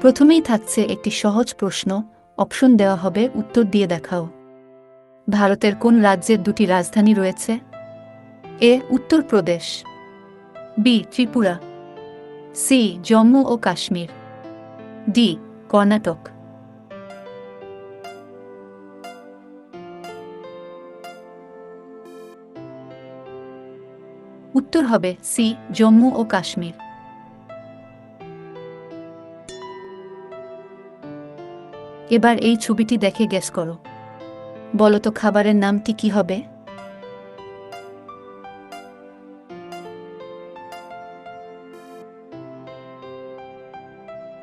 প্রথমেই থাকছে একটি সহজ প্রশ্ন, অপশন দেওয়া হবে, উত্তর দিয়ে দেখাও। ভারতের কোন রাজ্যের দুটি রাজধানী রয়েছে? এ উত্তরপ্রদেশ, বি ত্রিপুরা, সি জম্মু ও কাশ্মীর, ডি কর্ণাটক। উত্তর হবে সি জম্মু ও কাশ্মীর। এবার এই ছবিটি দেখে গেস করো, বলো তো খাবারের নামটি কি হবে?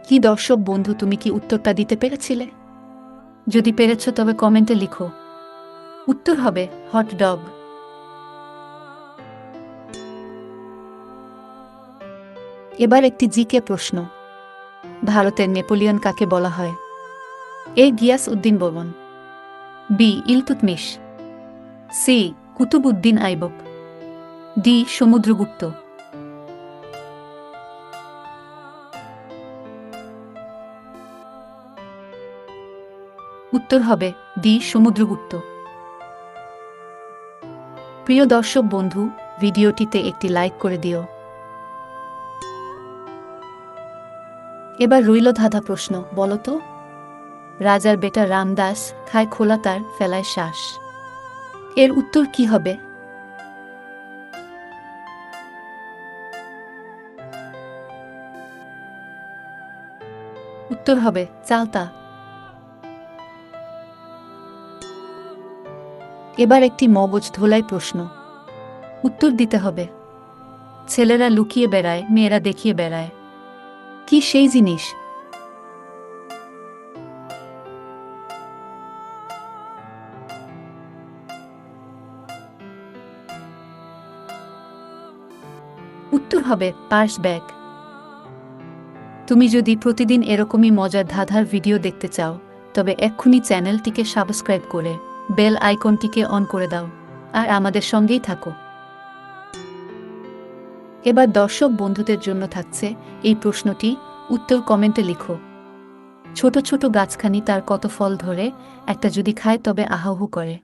কি দর্শক বন্ধু, তুমি কি উত্তরটা দিতে পেরেছিলে? যদি পেরেছ তবে কমেন্টে লিখো। উত্তর হবে হট ডগ। এবার একটি জিকে প্রশ্ন, ভারতের নেপোলিয়ন কাকে বলা হয়? A Ghiyas Uddin Barman, B Iltutmish, C Qutbuddin Aibak, D Samudragupta. উত্তর হবে ডি সমুদ্রগুপ্ত। প্রিয় দর্শক বন্ধু, ভিডিওটিতে একটি লাইক করে দিও। এবার রইল ধাঁধা প্রশ্ন, বলো তো রাজার বেটা রামদাস খায় খোলা তার ফেলায় শ্বাস, এর উত্তর কি হবে? উত্তর হবে চালতা। এবার একটি মগজ ধোলাই প্রশ্ন, উত্তর দিতে হবে। ছেলেরা লুকিয়ে বেড়ায়, মেয়েরা দেখিয়ে বেড়ায়, কি সেই জিনিস? উত্তর হবে পার্স ব্যাগ। তুমি যদি প্রতিদিন এরকমই মজার ধাঁধার ভিডিও দেখতে চাও তবে এক্ষুনি চ্যানেলটিকে সাবস্ক্রাইব করে বেল আইকনটিকে অন করে দাও আর আমাদের সঙ্গেই থাকো। এবার দর্শক বন্ধুদের জন্য থাকছে এই প্রশ্নটি, উত্তর কমেন্টে লিখো। ছোট ছোট গাছখানি তার কত ফল ধরে, একটা যদি খায় তবে আহাহু করে।